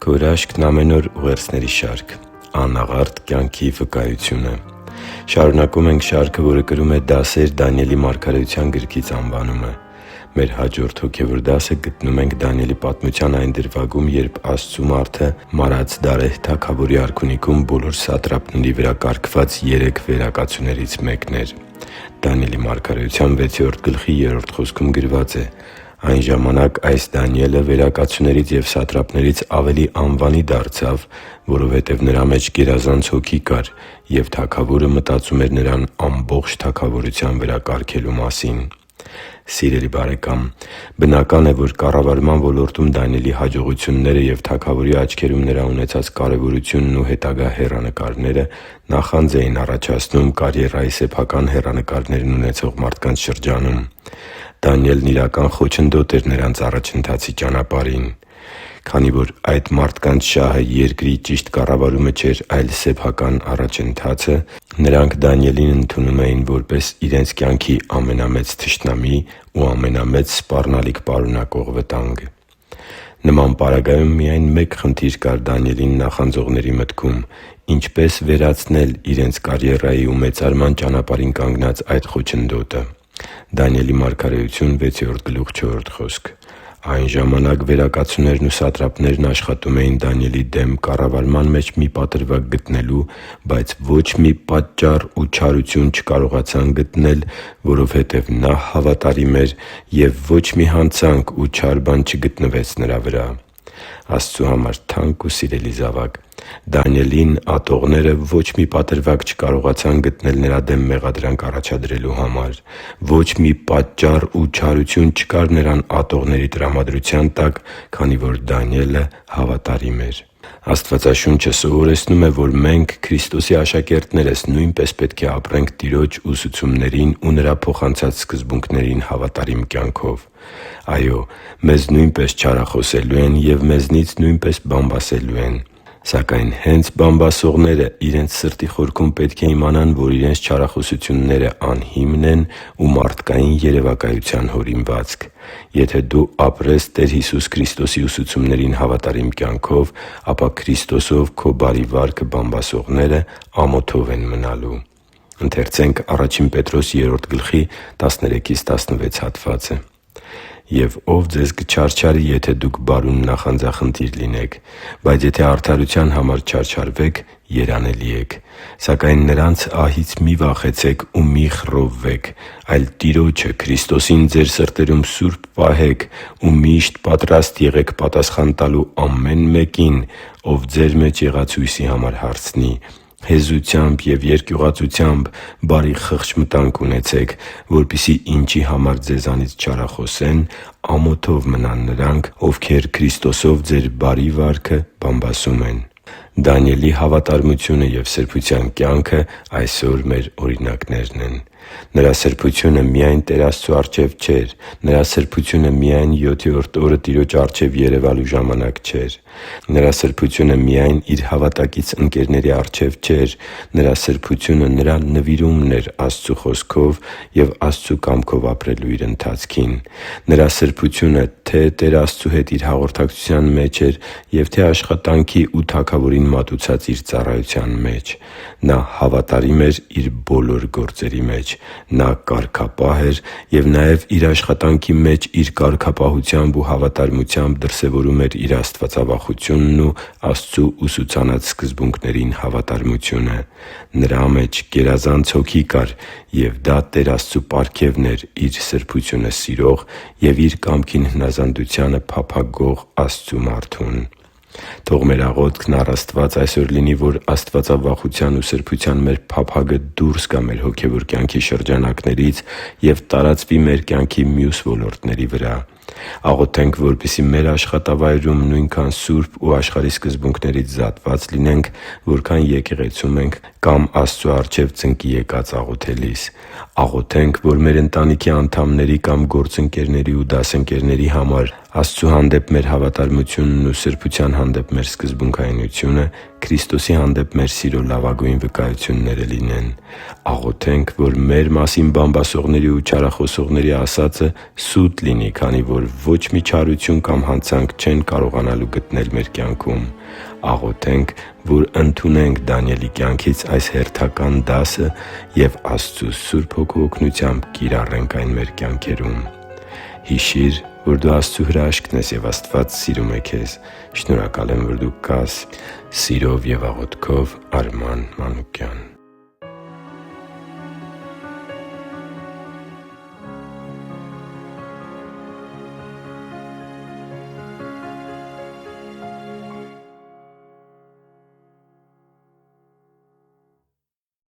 Քո հրաշքն ամեն օր ուղերձների շարք։ Անաղարտ կյանքի վկայությունը։ Շարունակում ենք շարքը, որը կրում է «Դասեր Դանիելի մարգարեության» գրքից անվանումը։ Մեր հաջորդ հոգևոր դասը գտնում ենք Դանիելի պատմության այն դրվագում, երբ Աստծու մարդը մարած Դարեհ թագավորի արքունիքում բոլոր սատրապների վրա կարգված 3 վերակացուներից մեկն էր։ Դանիելի մարգարեության 6-րդ գլխի 3-րդ խոսքում գրված է. «Այն ժամանակ այս Դանիելը վերակացուներից և սատրապներից ավելի անվանի դարձավ, որովհետև նրա մեջ գերազանց հոգի կար, և թագավորը մտածում էր նրան ամբողջ թագավորության վրա կարգելու մասին»։ Սիրելի՛ բարեկամ, բնական է, որ կառավարման ոլորտում Դանիելի հաջողությունները և թագավորի աչքերում նրա ունեցած կարևորությունն ու հետագա հեռանկարները նախանձ էին առաջացնում կարիերայի սեփական հեռանկարներն ունեցող մարդկանց շրջանում։ Դանիելն իրական խոչընդոտ էր նրանց առաջընթացի ճանապարհին։ Քանի որ այդ մարդկանց շահը երկրի ճիշտ կառավարումը չէր, այլ սեփական առաջընթացը, նրանք Դանիելին ընդունում էին որպես իրենց կյանքի ամենամեծ թշնամի ու ամենամեծ սպառնալիք պարունակող վտանգ։ Նման պարագայում միայն մեկ խնդիր կար Դանիելին նախանձողների մտքում՝ ինչպե՞ս վերացնել իրենց կարիերայի ու մեծարման ճանապարհին կանգնած այդ խոչընդոտը։ Դանիելի մարգարեություն 6:4 խոսք. «Այն ժամանակ վերակացուներն ու սատրապներն աշխատում էին Դանիելի դեմ կառավարման մեջ մի պատրվակ գտնելու, բայց ոչ մի պատճառ ու չարություն չկարողացան գտնել, որովհետև նա հավատարիմ էր, և ոչ մի հանցանք ու չար բան չգտնվեց նրա վրա»։ Աստծու համար թանկ ու սիրելի՛ զավակ, Դանիելին ատողները ոչ մի պատրվակ չկարողացան գտնել նրա դեմ մեղադրանք առաջադրելու համար։ Ոչ մի պատճառ ու չարություն չկար նրան ատողների տրամադրության տակ, քանի որ Դանիելը հավատարիմ էր։ Աստվածաշունչը սովորեցնում է, որ մենք՝ Քրիստոսի աշակերտներս, նույնպես պետք է ապրենք Տիրոջ ուսուցումներին ու Նրա փոխանցած սկզբունքներին հավատարիմ կյանքով։ Այո՛, մեզ նույնպես չարախոսելու են և մեզնից նույնպես բամբասելու են։ Սակայն հենց բամբասողները իրենց սրտի խորքում պետք է իմանան, որ իրենց չարախոսությունները անհիմն են ու մարդկային երևակայության հորինվածք։ Եթե դու ապրես Տեր Հիսուս Քրիստոսի ուսուցումներին հավատարիմ կյանքով, ապա Քրիստոսով քո բարի վարքը բամբասողները ամոթով են մնալու։ «Եվ ով ձեզ կչարչարի, եթե դուք բարուն նախանձախնդիր լինեք, բայց եթե արդարության համար չարչարվեք, երանելի եք։ Սակայն նրանց ահից մի վախեցեք ու մի խռովվեք, այլ Տիրոջը՝ Քրիստոսին ձեր սրտերում սուրբ պահեք ու միշտ պատրաստ եղեք պատասխան տալու ամեն մեկին, ով ձեր մեջ եղած հույսի համար հարցնի։ Հեզությամբ և երկյուղածությամբ բարի խղճմտանք ունեցեք, որպեսզի ինչի համար ձեզանից չարախոսեն, ամոթով մնան նրանք, ովքեր Քրիստոսով ձեր բարի վարքը բամբասում են»։ Դանիելի հավատարմությունը և սրբության կյանքը այսօր մեր օրինակներն են։ Նրա սրբությունը միայն Տեր Աստծու առջև չէր։ Նրա սրբությունը միայն 7-րդ օրը Տիրոջ առջև երևալու ժամանակ չէր։ Նրա սրբությունը միայն Իր հավատակից ընկերների առջև չէր։ Նրա սրբությունը Նրա նվիրումն էր Աստծու խոսքով և Աստծու կամքով ապրելու Իր ընթացքին։ Նրա սրբությունը թե՛ Տեր Աստծու հետ Իր հաղորդակցության մեջ էր և թե՛ աշխատանքի ու Թագավորին մատուցած Իր ծառայության մեջ։ Նա հավատարիմ էր Իր բոլոր գործերի մեջ։ Նա կարգապահ էր և նաև Իր աշխատանքի մեջ Իր կարգապահությամբ ու հավատարմությամբ դրսևորում էր Իր աստվածավախությունն ու Աստծու ուսուցանած սկզբունքներին հավատարմությունը։ Նրա մեջ գերազանց հոգի կար, և դա Տեր Աստծու պարգևն էր Իր սրբությունը սիրող և Իր կամքին հնազանդությանը փափագող Աստծու մարդուն։ Թող մեր աղոթքն առ Աստված այսօր լինի, որ աստվածավախության ու սրբության մեր փափագը դուրս գա մեր հոգևոր կյանքի շրջանակներից և տարածվի մեր կյանքի մյուս ոլորտների վրա։ Աղոթենք, որպեսզի մեր աշխատավայրում նույնքան սուրբ ու աշխարհի սկզբունքներից զատված լինենք, որքան եկեղեցում ենք կամ Աստծու առջև ծնկի եկած աղոթելիս։ Աղոթենք, որ մեր ընտանիքի անդամների կամ գործընկերների ու դասընկերների համար Աստծու հանդեպ մեր հավատարմությունն ու սրբության հանդեպ մեր սկզբունքայնությունը Քրիստոսի հանդեպ մեր սիրո լավագույն վկայությունները լինեն։ Աղոթենք, որ մեր մասին բամբասողների ու չարախոսողների ասածը սուտ լինի, քանի որ ոչ մի չարություն կամ հանցանք չեն կարողանալու գտնել մեր կյանքում։ Աղոթենք, որ ընդունենք Դանիելի կյանքից այս հերթական դասը և Աստծու Սուրբ Հոգու օգնությամբ կիրառենք այն մեր կյանքերում։ Հիշի՛ր, որ դու Աստծո հրաշքն ես, և Աստված սիրում է քեզ։ Շնորհակալ եմ, որ դու կա՛ս։ Սիրով և աղոթքով, Արման Մանուկյան։